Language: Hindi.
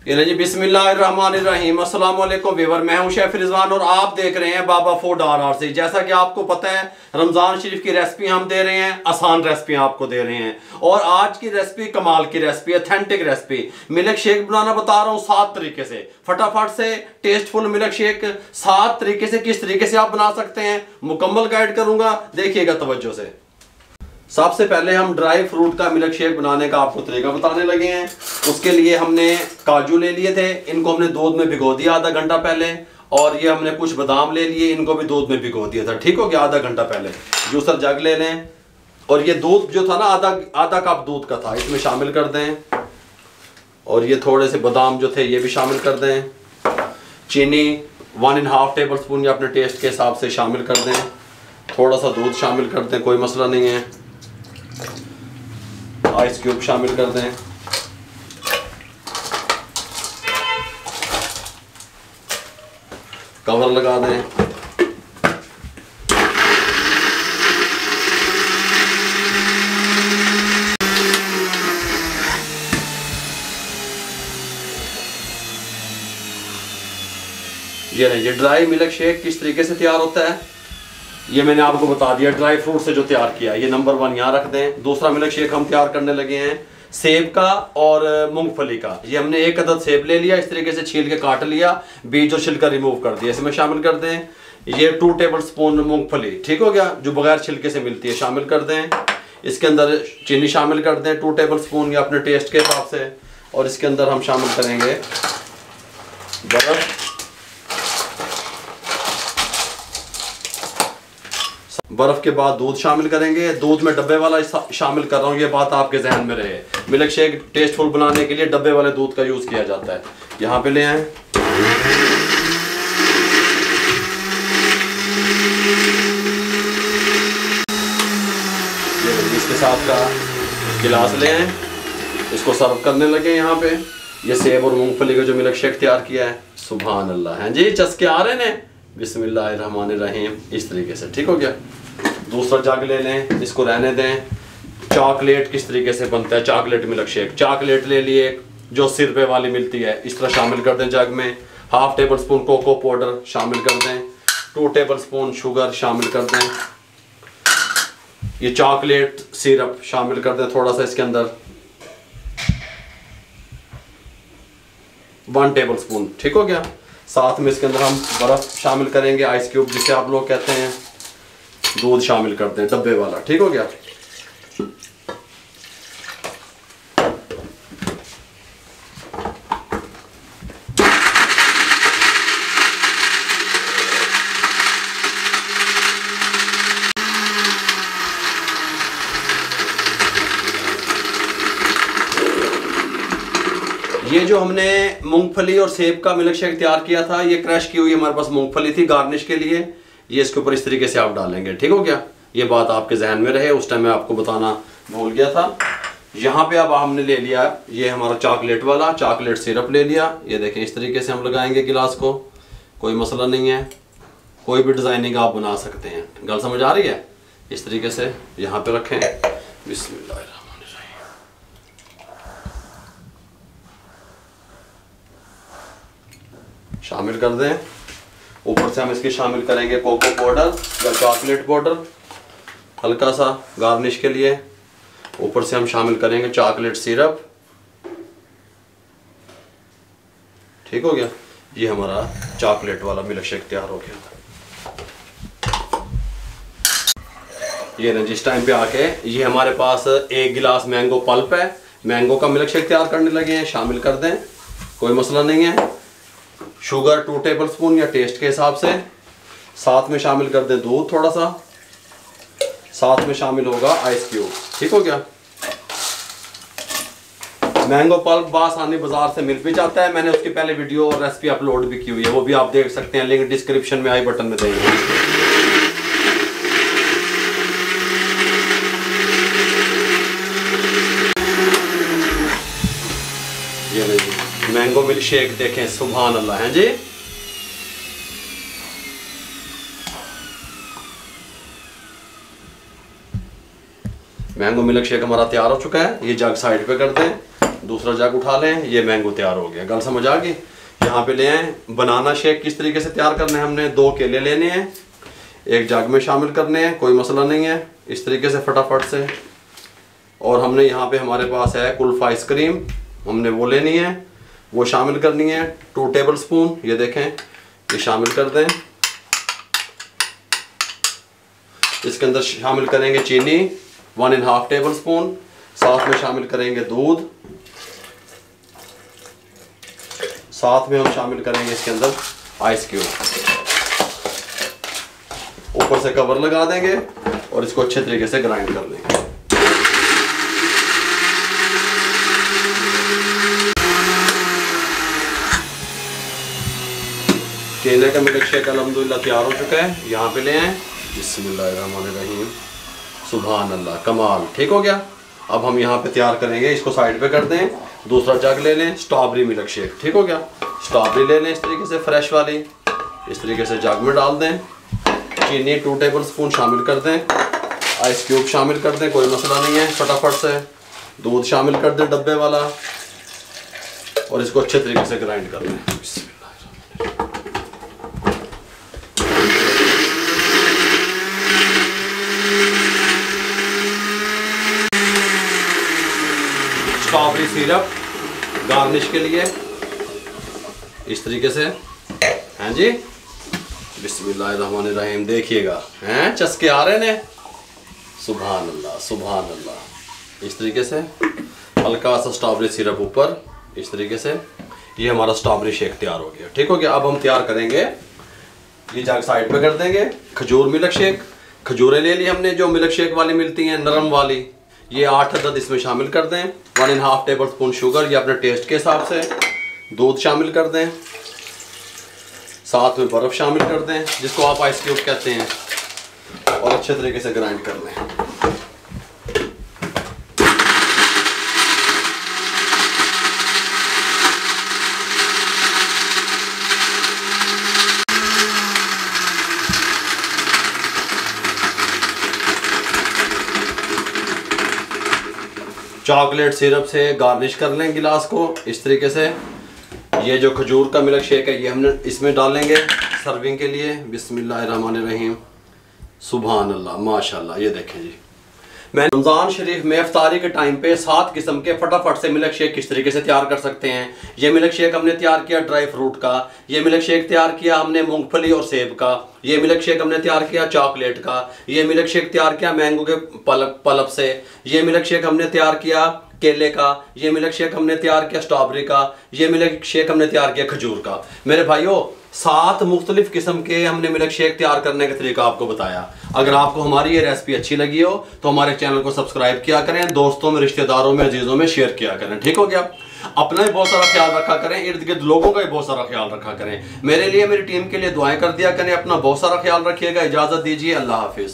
ये जी बिस्मिल्लाहिर्रहमानिर्रहीम। अस्सलाम वालेकुम व्यूअर, मैं हूं शेफ रिजवान और आप देख रहे हैं बाबा फूड RR से। जैसा कि आपको पता है रमज़ान शरीफ की रेसिपी हम दे रहे हैं, आसान रेसिपी आपको दे रहे हैं। और आज की रेसिपी कमाल की recipe, authentic recipe, milk shake बनाना बता रहा हूँ 7 तरीके से, फटाफट से टेस्टफुल मिल्क शेक 7 तरीके से किस तरीके से आप बना सकते हैं मुकम्मल गाइड करूंगा, देखिएगा तवज्जो से। सबसे पहले हम ड्राई फ्रूट का मिल्क शेक बनाने का आपको तरीका बताने लगे हैं। उसके लिए हमने काजू ले लिए थे, इनको हमने दूध में भिगो दिया आधा घंटा पहले। और ये हमने कुछ बादाम ले लिए, इनको भी दूध में भिगो दिया था, ठीक हो गया, आधा घंटा पहले। जूसर जग ले लें और ये दूध जो था ना आधा कप दूध का था, इसमें शामिल कर दें। और ये थोड़े से बादाम जो थे ये भी शामिल कर दें। चीनी 1.5 टेबल स्पून या अपने टेस्ट के हिसाब से शामिल कर दें। थोड़ा सा दूध शामिल कर दें, कोई मसला नहीं है। आइस क्यूब शामिल कर दें। कवर लगा दें। ये ड्राई मिल्क शेक किस तरीके से तैयार होता है ये मैंने आपको बता दिया। ड्राई फ्रूट से जो तैयार किया, ये नंबर 1 यहाँ रख दें। दूसरा मिल्क शेक हम तैयार करने लगे हैं सेब का और मूंगफली का। ये हमने 1 अदद सेब ले लिया, इस तरीके से छील के काट लिया, बीज और छिलका रिमूव कर दिया, इसमें शामिल कर दें। ये 2 टेबल स्पून मूंगफली, ठीक हो गया, जो बगैर छिलके से मिलती है, शामिल कर दें। इसके अंदर चीनी शामिल कर दें 2 टेबल स्पून या अपने टेस्ट के हिसाब से। और इसके अंदर हम शामिल करेंगे बर्फ। बर्फ के बाद दूध शामिल करेंगे। दूध में डब्बे वाला शामिल कर रहा हूँ, ये बात आपके जहन में रहे। मिल्क शेक टेस्टफुल बनाने के लिए डब्बे वाले दूध का यूज किया जाता है। यहाँ पे ले आए, इसके साथ का गिलास ले आए, इसको सर्व करने लगे। यहाँ पे ये सेब और मूंगफली का जो मिल्क शेक तैयार किया है, सुभान अल्लाह, हैं जी, चस्के आ रहे हैं। बिस्मिल्लाहिर्रहमानिर्रहीम, इस तरीके से, ठीक हो गया। दूसरा जग ले लें, इसको रहने दें। चॉकलेट किस तरीके से बनता है चॉकलेट मिल्क शेक, चॉकलेट ले लिए जो 80 रुपये वाली मिलती है, इस तरह शामिल कर दें जग में। 1/2 टेबल स्पून कोको पाउडर शामिल कर दें। 2 टेबल स्पून शुगर शामिल कर दें। ये चॉकलेट सिरप शामिल कर दें थोड़ा सा इसके अंदर, 1 टेबल स्पून, ठीक हो गया। साथ में इसके अंदर हम बर्फ शामिल करेंगे, आइस क्यूब जिसे आप लोग कहते हैं। दूध शामिल करते हैं डब्बे वाला, ठीक हो गया। ये जो हमने मूंगफली और सेब का मिल्क शेक तैयार किया था, ये क्रश की हुई हमारे पास मूंगफली थी गार्निश के लिए। ये इसके ऊपर इस तरीके से आप डालेंगे, ठीक हो गया। ये बात आपके जहन में रहे, उस टाइम मैं आपको बताना भूल गया था। यहाँ पे अब हमने ले लिया ये हमारा चॉकलेट वाला, चॉकलेट सिरप ले लिया। ये देखें, इस तरीके से हम लगाएंगे गिलास को, कोई मसला नहीं है। कोई भी डिज़ाइनिंग आप बना सकते हैं, गल समझ आ रही है। इस तरीके से यहाँ पे रखें। बिस्मिल्लाहिर्रहमानिर्रहीम, शामिल कर दें। ऊपर से हम इसके शामिल करेंगे कोको पाउडर या चॉकलेट पाउडर, हल्का सा गार्निश के लिए। ऊपर से हम शामिल करेंगे चॉकलेट सिरप, ठीक हो गया। ये हमारा चॉकलेट वाला मिल्क शेक तैयार हो गया। ये ना जिस टाइम पे आके ये हमारे पास 1 गिलास मैंगो पल्प है, मैंगो का मिल्क शेक तैयार करने लगे हैं, शामिल कर दें, कोई मसला नहीं है। शुगर 2 टेबल स्पून या टेस्ट के हिसाब से। साथ में शामिल कर दें दूध थोड़ा सा, साथ में शामिल होगा आइस क्यूब, ठीक हो गया। मैंगो पल्प बासानी बाजार से मिल भी जाता है, मैंने उसकी पहले वीडियो और रेसिपी अपलोड भी की हुई है, वो भी आप देख सकते हैं, लिंक डिस्क्रिप्शन में आई बटन में देंगे। ये लीजिए मैंगो मिल्क शेक, देखें, सुभान अल्लाह, हैं जी। मैंगो मिल्क शेक हमारा तैयार हो चुका है। ये जग साइड पे कर दें। दूसरा जग उठा लें, ये मैंगो तैयार हो गया। गल समझ आ गई। यहाँ पे ले आए। बनाना शेक किस तरीके से तैयार करना है, हमने 2 केले लेने हैं, एक जग में शामिल करने हैं, कोई मसला नहीं है, इस तरीके से फटाफट से। और हमने यहाँ पे हमारे पास है कुल्फ आइसक्रीम, हमने वो लेनी है, वो शामिल करनी है 2 टेबल स्पून। ये देखें, ये शामिल कर दें। इसके अंदर शामिल करेंगे चीनी 1.5 टेबल स्पून, साथ में शामिल करेंगे दूध, साथ में हम शामिल करेंगे इसके अंदर आइस क्यूब। ऊपर से कवर लगा देंगे और इसको अच्छे तरीके से ग्राइंड कर लेंगे। केले का मिल्क शेक अल्हम्दुलिल्लाह तैयार हो चुका है। यहाँ पे ले आए। बिस्मिल्लाहिर्रहमानिर्रहीम, सुभान अल्लाह, कमाल। ठीक हो गया। अब हम यहाँ पे तैयार करेंगे, इसको साइड पे कर दें। दूसरा जग ले लें, स्ट्रॉबेरी मिल्क शेक। ठीक हो गया। स्ट्रॉबेरी ले लें इस तरीके से फ्रेश वाली, इस तरीके से जग में डाल दें। चीनी 2 टेबल स्पून शामिल कर दें, आइस क्यूब शामिल कर दें, कोई मसला नहीं है, फटाफट से। दूध शामिल कर दें डब्बे वाला और इसको अच्छे तरीके से ग्राइंड कर लें। स्ट्रॉबेरी सिरप गार्निश के लिए इस तरीके से, हैं जी। बिस्मिल्लाहिर्रहमानिर्रहीम, देखिएगा हैं चस्के आ रहे ने। सुभान अल्लाह, सुभान अल्लाह। इस तरीके से हल्का सा स्ट्रॉबेरी सिरप ऊपर, इस तरीके से। ये हमारा स्ट्रॉबेरी शेक तैयार हो गया। ठीक हो गया। अब हम तैयार करेंगे, ये जग साइड पे कर देंगे। खजूर मिल्क शेक, खजूरें ले ली हमने जो मिल्क शेक वाली मिलती हैं, नरम वाली। ये 8 अदद इसमें शामिल कर दें। 1.5 टेबल स्पून शुगर, ये अपने टेस्ट के हिसाब से। दूध शामिल कर दें, साथ में बर्फ़ शामिल कर दें, जिसको आप आइस क्यूब कहते हैं, और अच्छे तरीके से ग्राइंड कर लें। चॉकलेट सिरप से गार्निश कर लें गिलास को इस तरीके से। ये जो खजूर का मिल्क शेक है, ये हमने इसमें डालेंगे सर्विंग के लिए। बिस्मिल्लाहिर्रहमानिर्रहीम, सुभान अल्लाह, माशाल्लाह। ये देखें जी, मैं रमज़ान शरीफ में इफ्तारी के टाइम पे 7 किस्म के फटाफट से मिल्क शेक किस तरीके से तैयार कर सकते हैं। ये मिल्क शेक हमने तैयार किया ड्राई फ्रूट का, ये मिल्क शेक तैयार किया हमने मूंगफली और सेब का, ये मिल्क शेक हमने तैयार किया चॉकलेट का, ये मिल्क शेक तैयार किया मैंगो के पल्प से, ये मिल्क शेक हमने तैयार किया केले का, ये मिल्क शेक हमने तैयार किया स्ट्रॉबेरी का, ये मिल्क शेक हमने तैयार किया खजूर का। मेरे भाइयों, 7 मुख्तलिफ किस्म के हमने मिल्क शेक तैयार करने का तरीका आपको बताया। अगर आपको हमारी ये रेसिपी अच्छी लगी हो तो हमारे चैनल को सब्सक्राइब किया करें, दोस्तों में, रिश्तेदारों में, अजीजों में शेयर किया करें। ठीक हो गया। अपना भी बहुत सारा ख्याल रखा करें, इर्द गिर्द लोगों का भी बहुत सारा ख्याल रखा करें। मेरे लिए, मेरी टीम के लिए दुआएं कर दिया करें। अपना बहुत सारा ख्याल रखिएगा। इजाज़त दीजिए। अल्लाह हाफिज़।